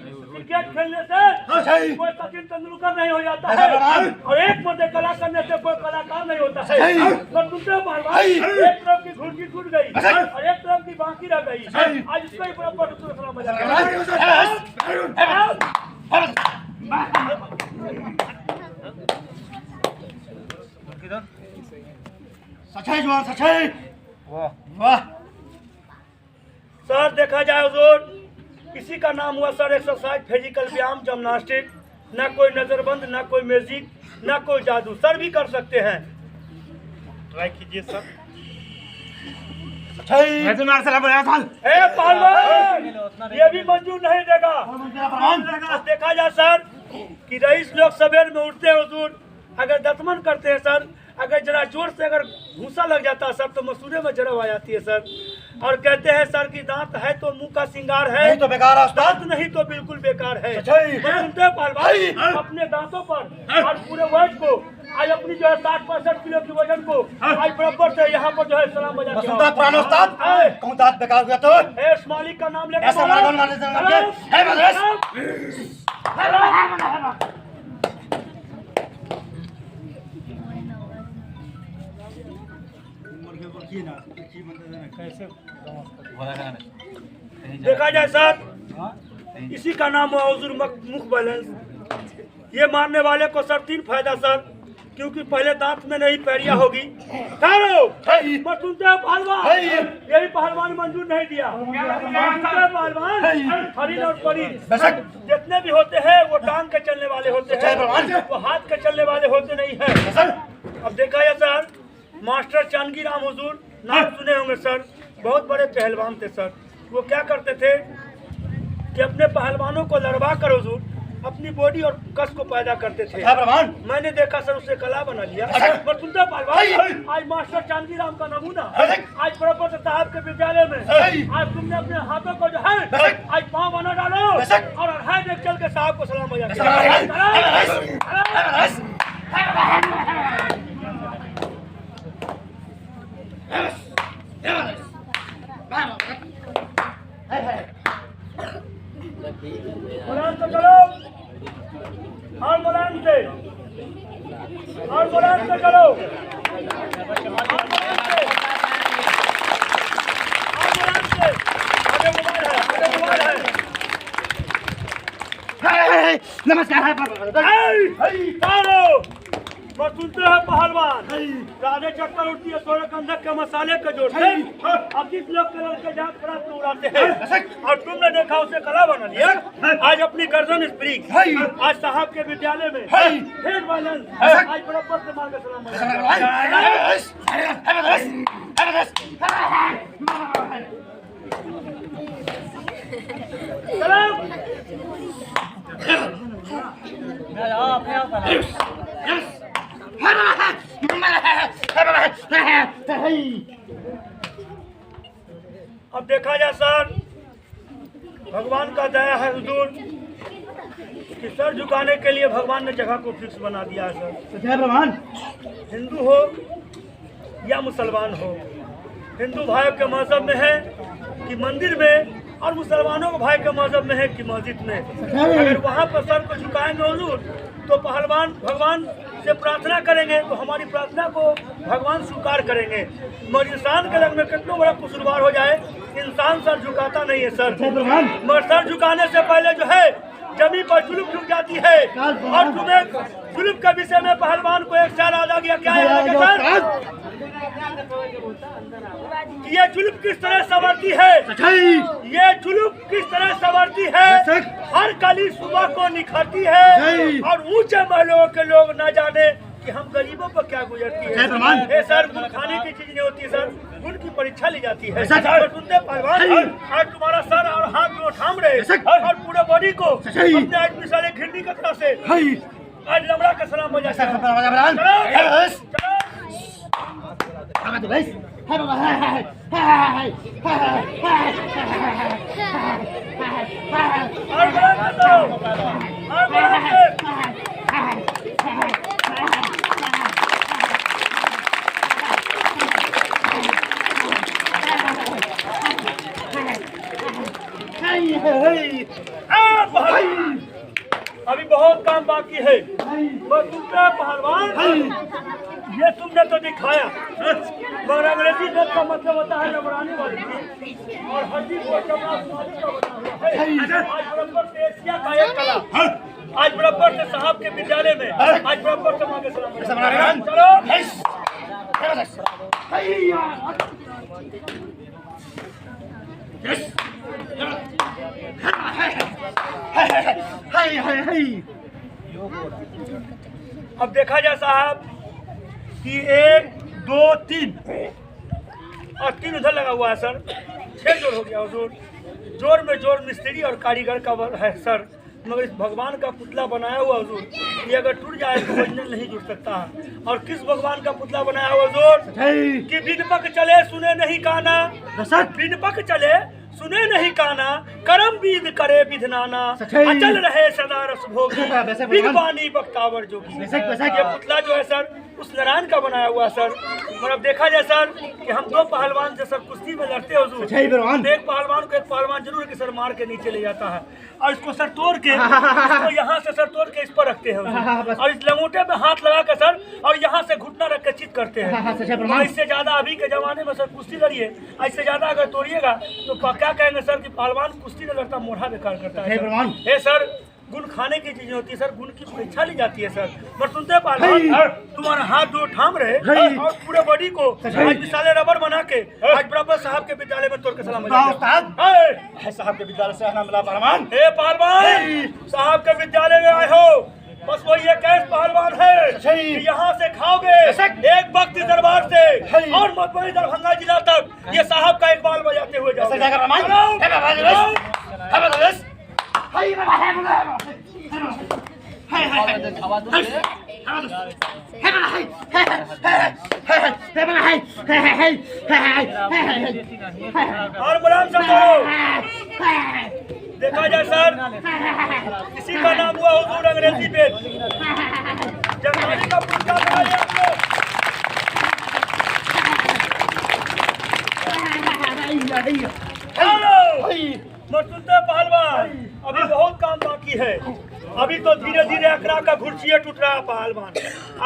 Cricket खेलने से कोई सचिन तेंदुलकर नहीं हो जाता है और एक मर्दे कला करने से कोई कलाकार नहीं होता है। तो तुमसे पहलवान एक तरफ की घुड़की टूट गई और एक तरफ की बाकी रह गई। आज इसको ही बराबर दूसरा मजा सच्चाई जवान सच्चाई। वाह वाह सर देखा जाए हुजूर, किसी का नाम हुआ सर एक्सरसाइज, फिजिकल व्यायाम, जिम्नास्टिक, ना कोई नजरबंद, ना कोई म्यूजिक, ना कोई जादू, सर भी कर सकते हैं। ट्राई कीजिए सर। मैं तो मार सलाम बनाया था। ए पहलवान, ये भी मंजूर नहीं देगा। देखा जाए सर कि रईस लोग सवेर में उठते हैं हुजूर, अगर दतमन करते हैं सर, अगर जरा जोर से अगर भूसा लग जाता है सर तो मसूरे में जरब आ जाती है सर। और कहते हैं सर कि दांत है तो मुंह का सिंगार है, नहीं तो बेकार है, दांत नहीं तो बिल्कुल बेकार है। सुनते पहलवान अपने दांतों पर और पूरे वर्ल्ड को आज अपनी जो है 60-65 किलो की वजन को आज बराबर से यहाँ पर जो है सलाम बजा के सुनता पुराना उस्ताद कौन दांत बेकार हुआ तो एस मालिक का नाम लेकर ऐसा हमारा कौन मानने से है बस देखा जाए सर इसी का नाम है हुजूर मुख बैलेंस। ये मारने वाले को सर 3 फायदा सर, क्योंकि पहले दांत में नहीं पैरिया होगी। पहलवान यही पहलवान मंजूर नहीं दिया। पहलवान हरिन और परी जितने भी होते हैं वो टांग के चलने वाले होते हैं, वो हाथ के चलने वाले होते नहीं है। अब देखा जाए सर मास्टर चांदगी राम हुजूर नाम सुने होंगे सर, बहुत बड़े पहलवान थे सर। वो क्या करते थे कि अपने पहलवानों को लड़वा कर हुजूर अपनी बॉडी और कस को पैदा करते थे। मैंने देखा सर उससे कला बना लिया। पर सुनते पहलवान आज मास्टर चांदगी राम का नमूना आज बराबर साहब के विद्यालय में आज तुमने अपने हाथों को जो है आज पाँव बना डालो और हाथ देख चल के साहब को सलाम बजा बुलंद से चलो और बुलंद से चलो आगे मोबाइल है नमस्कार मैं सुनते हैं पहलवान राधे चक्कर उठती है सोलह कंधक के मसाले के जोड़ते अब जिस लोग कलर के जात खराब उड़ाते हैं और तुमने देखा उसे कला बना लिया। आज अपनी गर्दन स्प्रिंग आज साहब के विद्यालय में फिर बैलेंस आज बराबर से मार के अब देखा जाए सर भगवान का दया है हुजूर कि सर झुकाने के लिए भगवान ने जगह को फिक्स बना दिया है सर। भगवान हिंदू हो या मुसलमान हो, हिंदू भाई के मजहब में है कि मंदिर में और मुसलमानों के भाई के मजहब में है कि मस्जिद में। अगर वहाँ पर सर को झुकाएंगे हुजूर तो पहलवान भगवान से प्रार्थना करेंगे तो हमारी प्रार्थना को भगवान स्वीकार करेंगे। मगर इंसान के लग में कितना बड़ा कसूरवार हो जाए इंसान सर झुकाता नहीं है सर। मगर सर झुकाने से पहले जो है जमीन पर जुल्म झुक जाती है। और तुम्हें जुल्म के विषय में पहलवान को एक साल याद आ गया। क्या याद है सर? ये जुल्म किस तरह संवरती है, ये जुल्म किस तरह संवरती है, हर कली सुबह को निखरती है और ऊंचे महलों के लोग न जाने कि हम गरीबों पर क्या गुजरती है। सर गुण खाने की चीज नहीं होती है सर, गुण की परीक्षा ली जाती है। सुनते पहलवान आज तुम्हारा सर और हाथ में थाम रहे और पूरे बॉडी को अपने आज मिसाले घिरनी की तरह से आज लमड़ा का सलाम बजा पहलवान, अभी बहुत काम बाकी है। बस तुमने पहलवान, ये तुमने तो दिखाया, मगर अंग्रेजी शब्द का मतलब होता है नबराने वाली चीज, और हड्डी को चमड़ा स्वादिष्ट का बना हुआ है। आज बराबर से एशिया का एक कला, आज बराबर से साहब के विद्यालय में, आज बराबर से माँ के सलाम। चलो अब देखा जाए साहब कि 1 2 3 और 3 उधर लगा हुआ है सर, 6 जोड़ हो गया हुजूर। जोड़ में जोड़ मिस्त्री और कारीगर का है सर, मगर इस भगवान का पुतला बनाया हुआ हुजूर, ये अगर टूट जाए तो ओरिजिनल नहीं जुड़ सकता है। और किस भगवान का पुतला बनाया हुआ हुजूर कि बिन पक चले सुने नहीं काना, बिन पक चले सुने नहीं काना, करम बीद करे विधनाना, अचल रहे सदा रस भोगी, बिन बानी बख्तावर जोगी। ये पुतला जो है सर उस नारायण का बनाया हुआ सर। और अब देखा जाए सर कि हम 2 पहलवान से सर कुश्ती में लड़ते हो हुजूर, एक पहलवान को एक पहलवान जरूर है कि सर मार के नीचे ले जाता है और इसको सर तोड़ के इसको यहाँ से सर तोड़ के इस पर रखते हैं और इस लंगोटे में हाथ लगा कर सर और यहाँ से घुटना रख के चित करते हैं। और इससे ज्यादा अभी के जमाने में सर कुश्ती लड़िए, इससे ज्यादा अगर तोड़िएगा तो क्या कहेंगे सर कि पहलवान कुश्ती नहीं लड़ता, मोढ़ा बेकार करता है। सर गुण खाने की चीजें होती है सर, गुण की परीक्षा ली जाती है सर। पर सुनते पहलवान, तुम्हारा हाथ 2 थाम रहे और पूरे बॉडी को आज मिसाले रबर बना के आज बराबर साहब के विद्यालय में तोड़ के सलाम साहब के विद्यालय से आना मिला पहलवान। हे पहलवान, साहब के विद्यालय में आए हो, बस वो ये कैस पहलवान है कि यहाँ से खाओगे एक वक्त दरबार से और मधुबनी दरभंगा जिला तक ये साहब का एक बाल बजाते हुए और गुलाम समझो। देखा जाए सर किसी का नाम हुआ हुजूर अंग्रेजी पे जंगली का पुस्तक बनाया पहलवान, अभी बहुत काम बाकी है। अभी तो धीरे धीरे अकरा का घुर्चिया टूट रहा है पहलवान,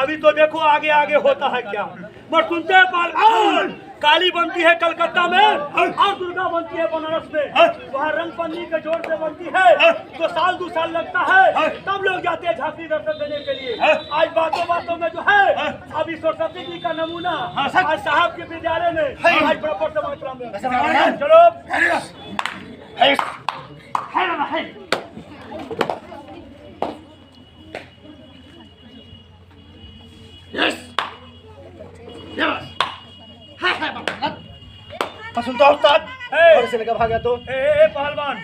अभी तो देखो आगे आगे होता है क्या। मगर सुनते हैं पहलवान, काली बनती है कलकत्ता में और दुर्गा बनती है बनारस में। वहाँ रंग पन्नी के जोर से बनती है तो साल 2 साल लगता है, तब लोग जाते हैं झांसी दर्शन देने के लिए। आज बातों बातों में जो है अभी सरस्वती जी का नमूना आज साहब के विद्यालय में आज बराबर से मात्रा में। चलो सुनता उस्ताद से लेकर भाग गया तो पहलवान,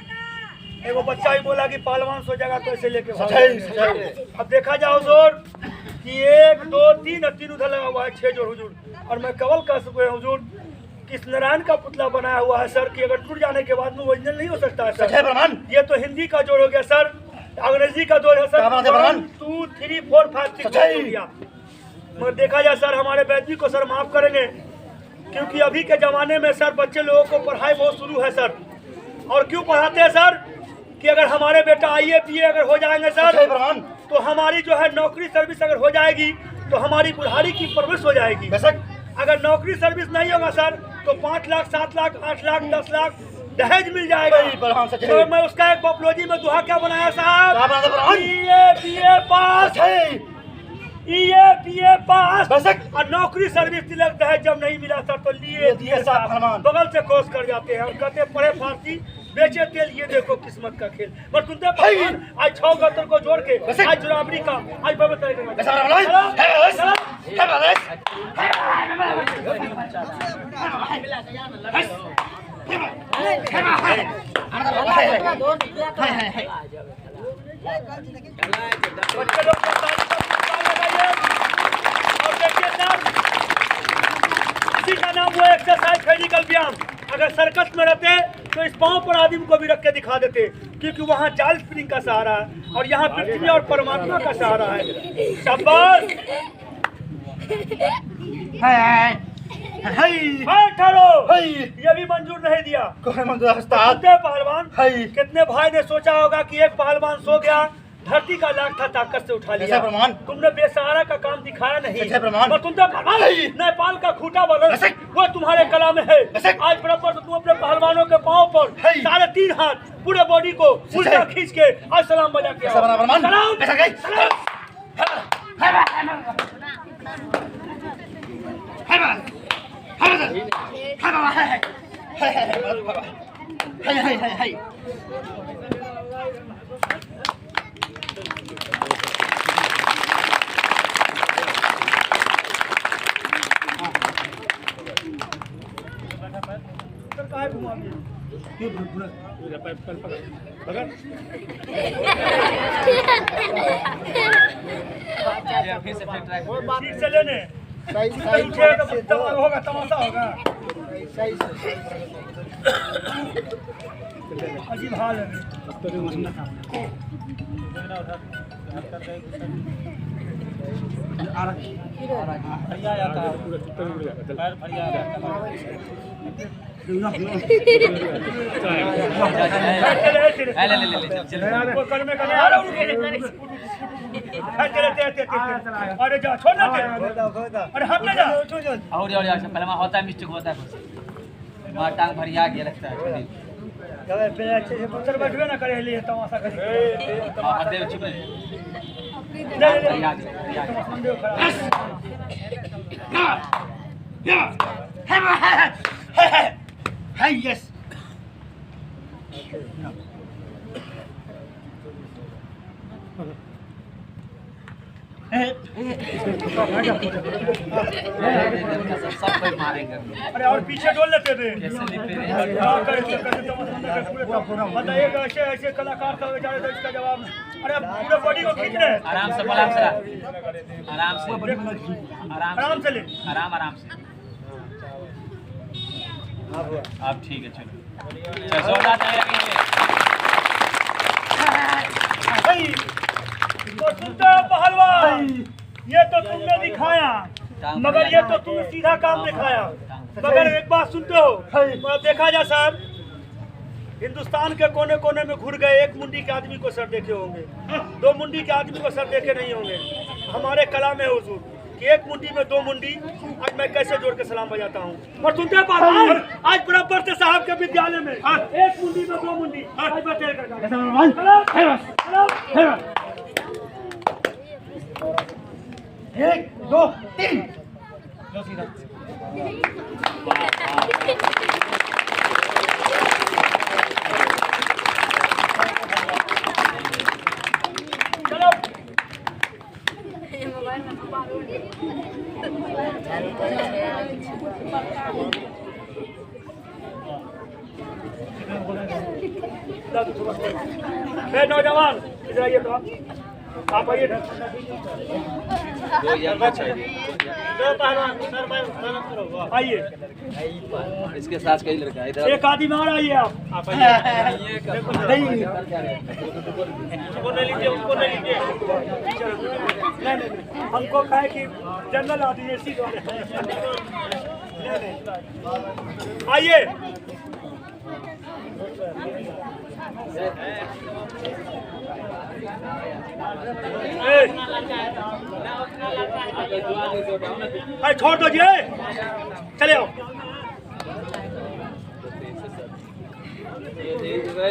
एगो बच्चा ही बोला कि पहलवान सो जाएगा तो ऐसे लेके भाग। अब देखा जाओ जोर कि 1 2 3 और 3 उधर लगा हुआ है, 6 जोड़ हुजूर। और मैं कवल कह सकूँ हुजूर किस नारायण का पुतला बनाया हुआ है सर कि अगर टूट जाने के बाद में ओरिजिनल नहीं हो सकता है सर। ये तो हिंदी का जोड़ हो गया सर, अंग्रेजी का जोड़ है सर 1 2 3 4 5 6 हो गया। मगर देखा जाए सर हमारे वैद्य को सर माफ करेंगे क्योंकि अभी के ज़माने में सर बच्चे लोगों को पढ़ाई बहुत शुरू है सर। और क्यों पढ़ाते हैं सर कि अगर हमारे बेटा IAS PA अगर हो जाएंगे सर तो हमारी जो है नौकरी सर्विस अगर हो जाएगी तो हमारी बुढ़ारी की परवरिश हो जाएगी। अगर नौकरी सर्विस नहीं होगा सर तो 5 लाख 7 लाख 8 लाख 10 लाख दहेज मिल जाएगा। तो मैं उसका एक पॉपुलॉजी में दुहा क्या बनाया साहब, IAS PA पास IAS PA पास और नौकरी सर्विस तिलक दहेज जब नहीं मिला सर तो लिए दिए साहब बगल से कोस कर जाते हैं और कहते पढ़े फारसी बेचे तेल, ये देखो किस्मत का खेल। पर सुनते पहलवान आज 6 गतर को जोड़ के आज जुराबरी का आज का नाम हुआ एक्सरसाइज फिजिकल व्यायाम। अगर सर्कस में रहते तो इस पांव पर आदमी को भी रख के दिखा देते क्योंकि वहाँ जाल स्प्रिंग का सहारा है और यहाँ पृथ्वी और परमात्मा का सहारा है। शाबाश। ठहरो, हाय ये भी मंजूर नहीं दिया। कौन मंजूर है उस्ताद? कितने पहलवान, हाय कितने भाई ने सोचा होगा कि एक पहलवान सो गया, धरती का लाख था ताकत से उठा लिया। ऐसा प्रमाण? तुमने बेसहारा का काम दिखाया नहीं। ऐसा प्रमाण? और तुम तो पहलवान, नेपाल का खूंटा बदल, वो तुम्हारे कला में है। आज बराबर तो तुम अपने पहलवानों के पांव पर 3.5 हाथ पूरे बॉडी को उल्टा खींच के आज सलाम बजा के ऐसा बना प्रमाण? सलाम। ऐसा गई? ठीक से लेने उठेगा तो होगा, तमाशा होगा। अजीब हाल है। अरे जा छोड़ ना, अरे हम ले जा। और पहले होता है, मिस्टेक होता है, वहाँ टांग भरिया के लगता है। अच्छे से पुत्र बैठवे ना करे लिए तमाशा करे। देव चुप रहे। यस सब कोई मारेंगे। अरे और पीछे डोल लेते थे। बताइएगा ऐसे ऐसे कलाकार का बेचारे तो इसका जवाब। अरे पूरे बॉडी को खींच रहे। आराम से बोला, आराम से आराम से ले। आराम से। अब ठीक है, चलो तो सुनते हो पहलवान, ये तो तुमने दिखाया, मगर ये तो तुमने सीधा काम दिखाया। मगर एक बात सुनते हो, देखा जा साहब, हिंदुस्तान के कोने कोने में घुर गए, एक मुंडी के आदमी को सर देखे होंगे, 2 मुंडी के आदमी को सर देखे नहीं होंगे। हमारे कला में हुजूर कि एक मुंडी में 2 मुंडी, आज मैं कैसे जोड़ के सलाम बजाता हूँ। और सुनते हो पहलवान, आज बराबर से साहब के विद्यालय में एक मुंडी में 2 मुंडी, आज बतेगा 1 2 3 चलो। नौजवान इधर आइए, तो आप आइए। आइए, इसके साथ कई लड़का है इधर। एक आदमी और आइए। आप आइए। उसको ले लीजिए, उसको ले लीजिए। नहीं, हमको कहे कि जनरल आदमी ऐसी आइए। छोड़ दो जी, चले आओ।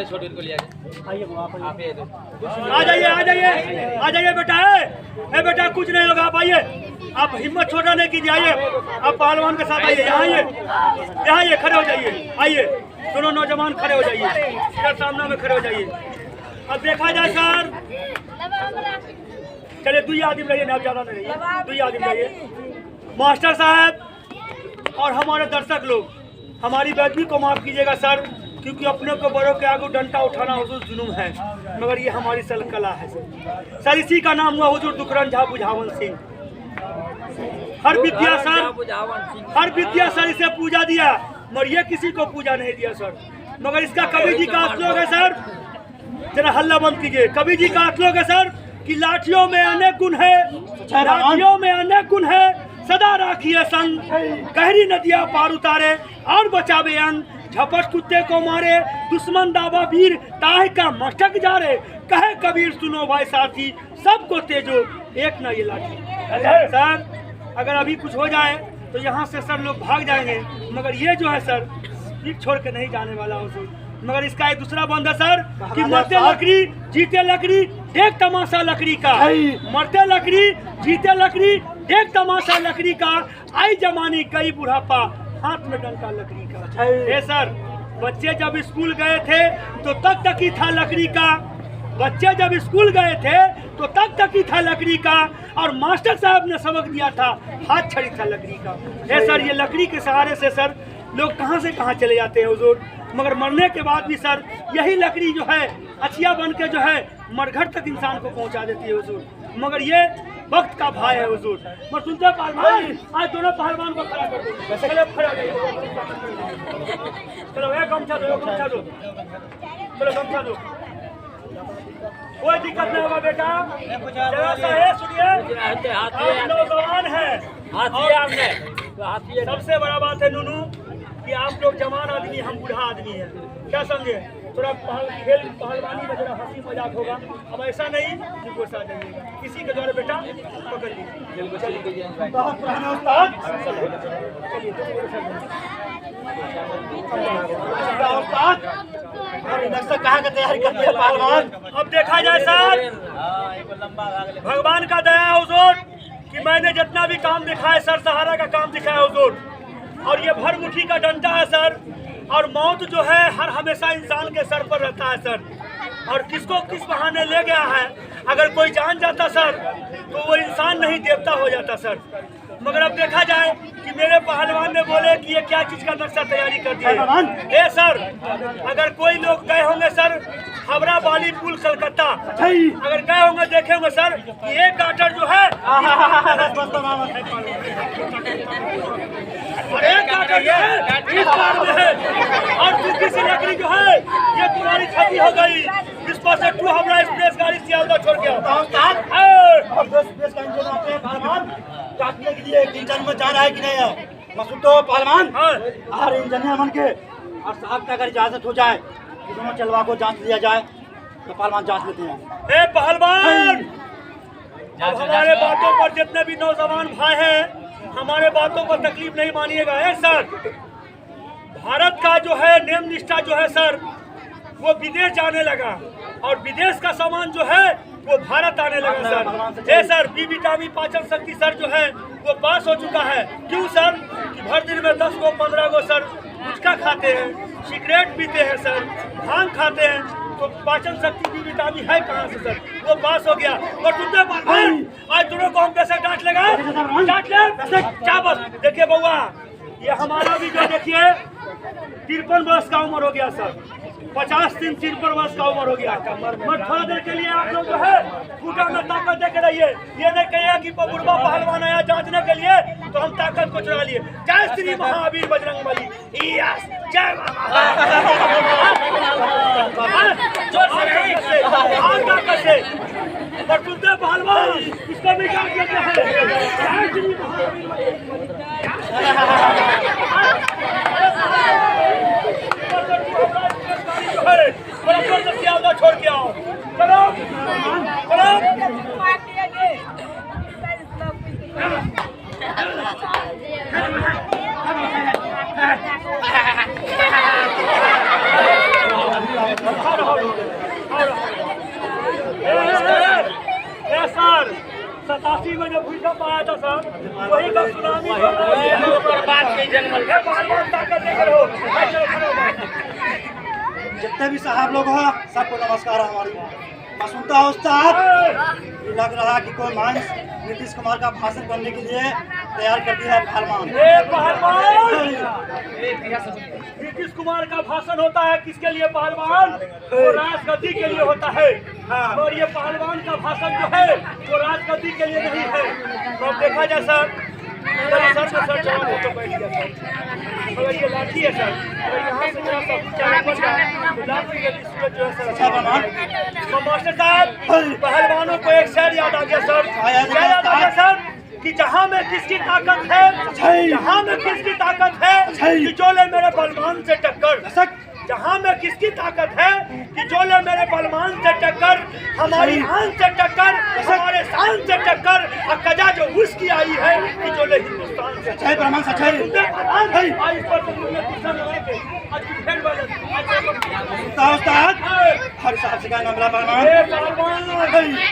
छोटे को लिया आ जाइए, आ जाइए, आ जाइए बेटा। ए बेटा, कुछ नहीं होगा, आप आइए। आप हिम्मत छोटा नहीं कीजिए, आइए। आप पहलवान के साथ आइए, यहाँ आइए, यहाँ आइए, खड़े हो जाइए। आइए, दोनों नौजवान खड़े हो जाइए, इधर सामने में खड़े हो जाइए। अब देखा जाए सर, चलिए 2 आदमी रहिए ना, आप ज्यादा नहीं रहिए, 2 आदमी रहिए। मास्टर साहब और हमारे दर्शक लोग, हमारी बेदबी को माफ कीजिएगा सर, क्योंकि अपने को बड़ों के आगे डंडा उठाना हुजूर जुनून है, मगर ये हमारी सल कला है सर। इसी का नाम हुआ हुजूर दुकरन झा बुझावन सिंह। हर विद्या सर इसे पूजा दिया, मगर ये किसी को पूजा नहीं दिया सर। मगर इसका कवि जी का श्लोक है सर, जरा हल्ला बंद कीजिए। कवि जी का श्लोक है सर कि लाठियों में अनेक गुण है, लाठियों में अनेक गुण है, सदा राखिए संग, गहरी नदियां पार उतारे और बचावे अंग। झपट कुत्ते को मारे दुश्मन दावा वीर, ताह का मस्तक जारे। कहे कबीर सुनो भाई साथी, सबको तेजो एक न ये लाठी। सर अगर अभी कुछ हो जाए तो यहाँ से सर लोग भाग जाएंगे, मगर ये जो है सर पीठ छोड़ के नहीं जाने वाला हूँ। मगर इसका एक दूसरा बंद है सर कि मरते लकड़ी जीते लकड़ी, देख तमाशा लकड़ी का। मरते लकड़ी जीते लकड़ी, देख तमाशा लकड़ी का। आई जमानी गई बुढ़ापा, हाथ में डंडा लकड़ी का। ए सर बच्चे जब स्कूल गए थे तो तक तक ही था लकड़ी का। बच्चे जब स्कूल गए थे तो तक तक ही था लकड़ी का, और मास्टर साहब ने सबक दिया था, हाथ छड़ी था लकड़ी का। ए सर ये लकड़ी के सहारे से सर लोग कहां से कहां चले जाते हैं हुजूर, मगर मरने के बाद भी सर यही लकड़ी जो है अछिया बन के जो है मरघट तक इंसान को पहुंचा देती है हुजूर। मगर ये वक्त का भाई है हुजूर। मगर सुनते पहलवान, आज दोनों पहलवान को खड़ा कर दो। चलो खड़ा चलो एक गमछा दो, गमछा दो, चलो गमछा दो। कोई दिक्कत नहीं होगा बेटा। जरा सा है सुनिए, आप नौजवान है, सबसे बड़ा बात है नूनू कि आप लोग जवान आदमी, हम बूढ़ा आदमी हैं, क्या समझे। थोड़ा खेल पहलवानी में जरा हंसी मजाक होगा, अब ऐसा नहीं कि गुस्सा जाइएगा। किसी के द्वारा बेटा पकड़ लीजिए। कहाँ का तैयारी करते हैं पहलवान? अब देखा जाए सर, भगवान का दया हुजूर कि मैंने जितना भी काम दिखा है सर, सहारा का काम दिखाया हुजूर। और ये भरमुठी का डंडा है सर, और मौत जो है हर हमेशा इंसान के सर पर रहता है सर। और किसको किस बहाने ले गया है, अगर कोई जान जाता सर तो वो इंसान नहीं देवता हो जाता सर। मगर अब देखा जाए कि मेरे पहलवान ने बोले कि ये क्या चीज का नक्शा तैयारी कर दिया। ए सर अगर कोई लोग गए होंगे सर हावड़ा बाली पुल कलकत्ता, अगर गए होंगे देखे होंगे सर कि एक गाटर जो है एक गाटर जो है इस बार में है, और दूसरी सी लकड़ी जो है ये तुम्हारी क्षति हो गई। इस पर से टू हावड़ा एक्सप्रेस गाड़ी सियालदह छोड़ के काटने के लिए इंजन में जा रहा है कि नहीं है? मसूद तो पहलवान हर इंजीनियर बन के, और साहब की अगर इजाजत हो जाए कि दोनों चलवा को जांच लिया जाए तो पहलवान जांच लेते हैं। ए पहलवान, अब हमारे बातों पर जितने भी नौजवान भाई हैं हमारे बातों पर तकलीफ नहीं मानिएगा। ए सर भारत का जो है नियम निष्ठा जो है सर वो विदेश जाने लगा, और विदेश का सामान जो है वो भारत आने लगा सर। ए सर बी विटामिन पाचन शक्ति सर जो है वो पास हो चुका है। क्यों सर कि भर दिन में 10 गो 15 गो सर गुटखा खाते हैं, सिगरेट पीते हैं सर, भांग खाते हैं, तो पाचन शक्ति बी विटामिन है कहाँ से सर, वो पास हो गया। और सुनते आज दोनों को हम कैसे डांट लेगा, डांट ले क्या बस। देखिए बउआ ये हमारा भी जो देखिए 53 वर्ष का उम्र हो गया सर, 50 दिन 53 वर्ष का उम्र हो गया। मैं थोड़ा देर के लिए आप लोग जो है फूटा में ताकत देके रहिए। ये नहीं कहिए कि बुढ़वा पहलवान आया जांचने के लिए तो हम ताकत को चुरा लिए। जय श्री महावीर बजरंगबली, जय पर सुनते पहलवान इसको भी जांच लेते हैं। जय श्री महावीर छोड़ के आओ, चलो सर 87 में जब भूकंप आया था सर वही का सुनामी जितने भी साहब लोग हो सबको नमस्कार हमारी। मैं सुनता हूँ साहब लग रहा कि कोई मांस नीतीश कुमार का भाषण करने के लिए तैयार कर दिया है पहलवान। नीतीश कुमार का भाषण होता है किसके लिए पहलवान? वो राजगद्दी के लिए होता है। और ये पहलवान का भाषण जो है वो राजगद्दी के लिए नहीं है। तो देखा जाए सर सर जवान हो तो बैठ गया सर, मगर ये लाठी है सर, अगर यहाँ से जरा सा ऊंचा ऊपर जाए तो लाठी की सूरत जो है सर। तो मास्टर साहब पहलवानों को एक शेर याद आ गया सर, क्या याद आ गया सर कि जहाँ में किसकी ताकत है, जहाँ में किसकी ताकत है कि जो ले मेरे बलवान से टक्कर, जहाँ में किसकी ताकत है कि जो ले मेरे बलवान से टक्कर, हमारी आन से टक्कर, हमारे शान से टक्कर, और कजा जो उसकी आई है कि जो ले हिंदुस्तान से। सच्चाई प्रमाण, सच्चाई। उस्ताद हर साहब से क्या मामला प्रमाण?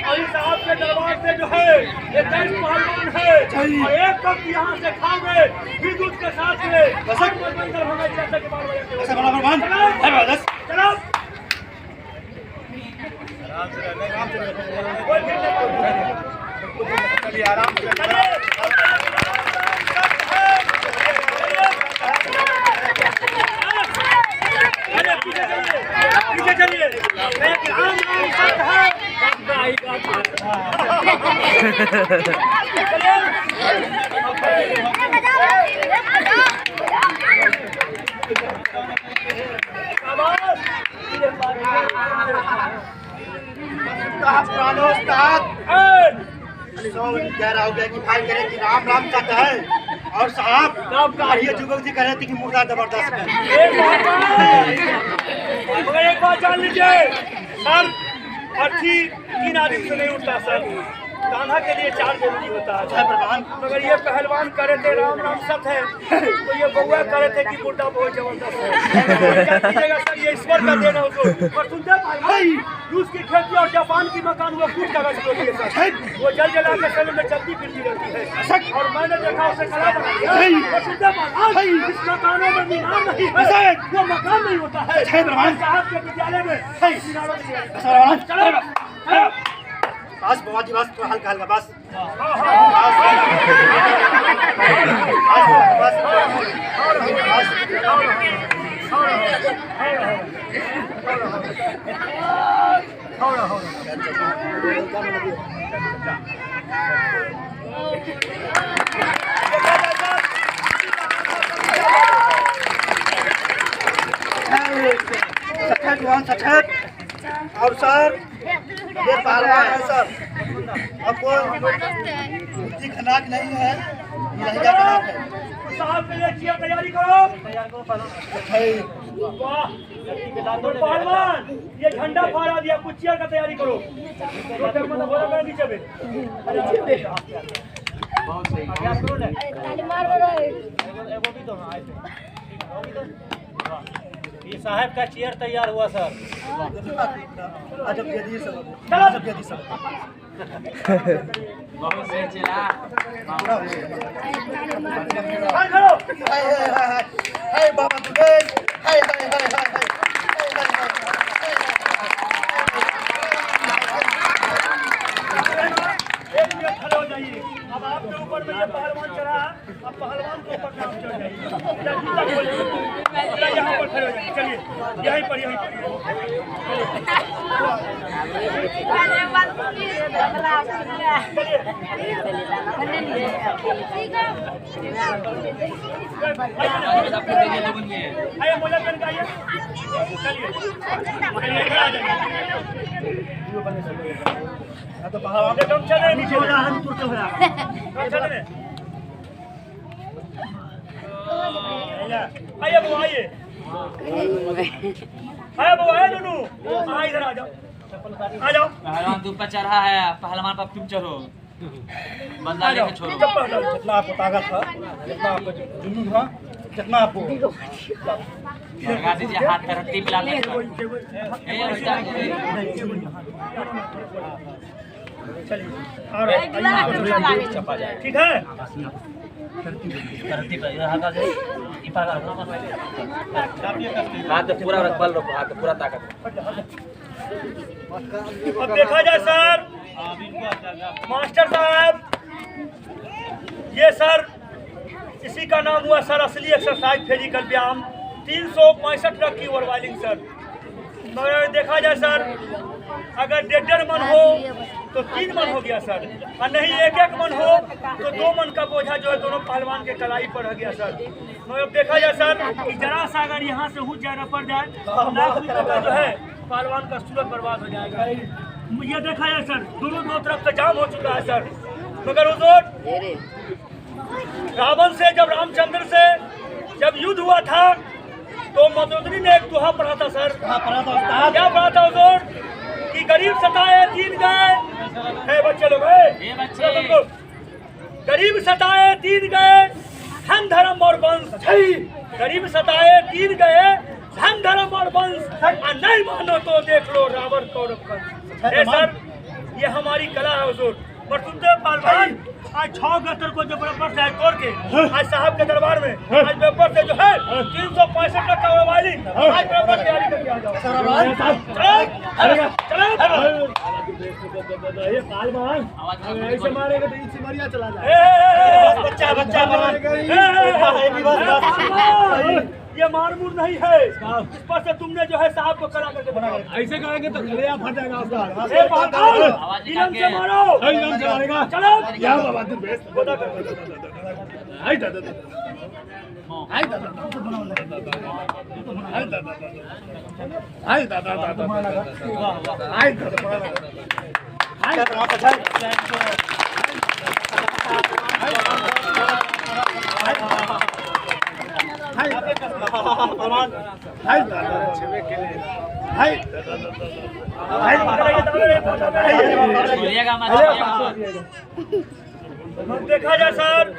अली साहब के दरबार से जो है ये 10 पहलवान है, और एक कप यहाँ से खाओगे फिर दूध के साथ में ऐसा बड़ा प्रमाण है। चलो चलिए आराम से। पीछे चलिए, एक राम नाम सत्य है। पुरानो उस्ताद कह रहा हो गया कि भाई करे कि राम राम चाहता है, और साहब ये जुगल जी कह रहे थे कि मुर्गा जबरदस्त है। मगर एक बात जान लीजिए सर, अर्थी 3 आदमी से नहीं उठता सर, कान्हा के लिए 4 जरूरी होता है। मगर ये पहलवान करे थे राम राम सत है, तो ये बउआ करे थे कि बुड्ढा बहुत जबरदस्त है। सर ये ईश्वर का देना हो। और सुनते भाई रूस की खेती और जापान की मकान वो कुछ कागज होती है सर, वो जल जला के चलने में चलती फिरती रहती है, और मैंने देखा उसे खड़ा बना दिया। और सुनते भाई इस मकानों में मीनार नहीं है, वो मकान नहीं होता है। साहब के विद्यालय में चलो बस बाबा जी बस, हल्का हल्का बस। सचेत और सर ये पहलवान है सर, अब कोई बुद्धि खनाक नहीं है, लहंगा खनाक है। साहब के लिए चिया तैयारी करो। वाह पहलवान ये झंडा फहरा दिया, कुछ चियर का तैयारी करो। नीचे पे बहुत सही ये साहब का चेयर तैयार हुआ सर। बहुत सही चला। बाबा अब आपके ऊपर में ये पहलवान चढ़ा, अब पहलवान के ऊपर नाम चढ़ जाइए। यहाँ पर खड़े हो जाइए, चलिए यहीं पर आइए मोला पेन का आइए, चलिए तो पहलवान चले नीचे हो रहा चले। आइए वो आइए, आइए वो आइए दोनों, इधर आ जाओ, आ जाओ। पहलवान तू ऊपर चढ़ा है, पहलवान पर तुम चढ़ो, बदला लेके छोड़ो। जितना आपको ताकत था, जितना आपको जुनून था, जितना आपको लगा दीजिए हाथ पर रत्ती मिला ले। चलिए ठीक है। हाथ पूरा बल रखो, हाथ पूरा ताकत। अब देखा जाए सर, मास्टर साहब ये सर इसी का नाम हुआ सर असली एक्सरसाइज फिजिकल व्यायाम। 365 रख की ओवरवाइलिंग सर। मगर देखा जाए सर, अगर 1.5 मन हो तो 3 मन हो गया सर, और नहीं 1-1 मन हो तो 2 मन का बोझा जो है दोनों पहलवान के कलाई पर रह गया सर। मगर देखा जाए सर कि जरा सा अगर यहाँ से हुट जाए पड़ जाए तो लाख रुपये का जो है पहलवान का सूरत बर्बाद हो जाएगा। ये देखा जाए सर, दोनों तरफ से जाम हो चुका है सर। मगर हुजूर रावण से जब रामचंद्र से जब युद्ध हुआ था तो मदोदरी ने एक दोहा पढ़ा था सर। हाँ, पढ़ा था उस्ताद। क्या पढ़ा था हुजूर कि गरीब सताए दीन गए है बच्चे लोग है गरीब सताए दीन गए धन धर्म और वंश। गरीब सताए दीन गए धन धर्म और वंश और नहीं मानो तो देख लो रावण कौरव का। सर ये हमारी कला है हुजूर। पर सुनते हो पहलवान आज 6 गतर को जो बराबर से तोड़ के आज साहब के दरबार में आज बराबर से जो है 365 का वायलिन आज बराबर तैयारी करके आ जाओ। चलो ये पहलवान ऐसे मारेगा तो इसी बढ़िया चला जाए। बच्चा बच्चा ये मारमूर नहीं है। इस पर से तुमने जो है साहब को कला करके बना ऐसे करेंगे तो खड़िया फट जाएगा उस्ताद। इनाम से मारो इनाम से मारेगा। चलो क्या बाबा तू बेस्ट बता कर। हाय दादा हाय दादा हाय दादा हाय दादा हाय देखा जाए सर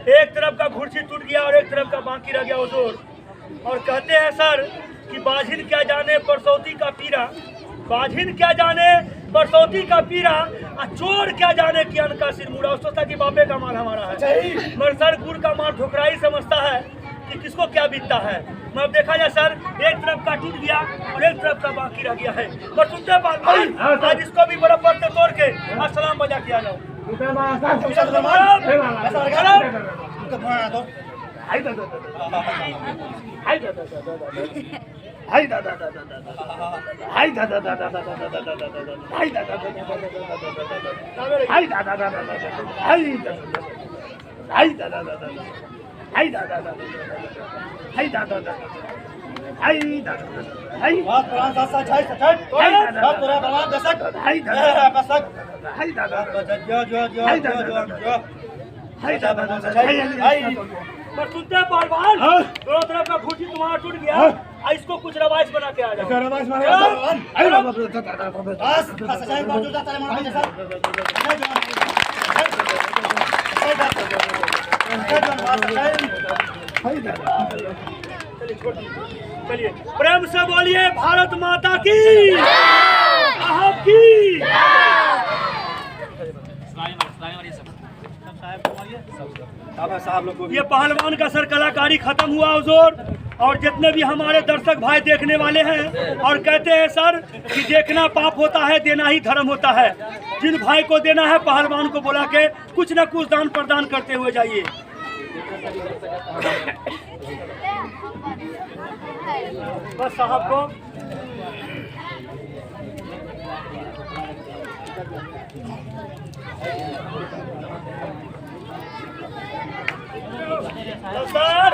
एक तरफ का घुर्सी टूट गया और एक तरफ का बाकी रह गया हुजूर। और कहते हैं सर कि बाझिन क्या जाने परसौती का पीरा, बाझिन क्या जाने परसौती का पीरा और चोर क्या जाने कि अन्न का सिर मुड़ा। सोचता कि बापे का माल हमारा है मगर सर गुड़ का माल ठुकराई समझता है कि किसको क्या बीतता है। मतलब देखा जाए सर एक तरफ का टूट गया और एक तरफ का बाकी रह गया है। पर सुनते बात आज इसको भी बराबर से तोड़ के आज सलाम बजा के आ जाओ। हाय दादा हाय दादा हाय दादा हाय दादा हाय दादा हाय दादा हाय दादा हाय दादा हाय बात पुरान सच है सच बात तेरा बलवान दशक हाय दादा बसक हाय दादा जो हाय दादा हाय दादा हाय पर सुनते पहलवान दोनों तरफ का घुर्सी तुम्हारा टूट गया। इसको कुछ रवाज बना के आ जाओ। रवाज मारेगा अरे बाबा बस सच्चाई मौजूद है तेरे मन में सर चलिए प्रेम से बोलिए भारत माता की आपकी। ये पहलवान का सर कलाकारी खत्म हुआ हुजूर। और जितने भी हमारे दर्शक भाई देखने वाले हैं और कहते हैं सर कि देखना पाप होता है देना ही धर्म होता है। जिन भाई को देना है पहलवान को बुला के कुछ न कुछ दान प्रदान करते हुए जाइए। बस साहब को सर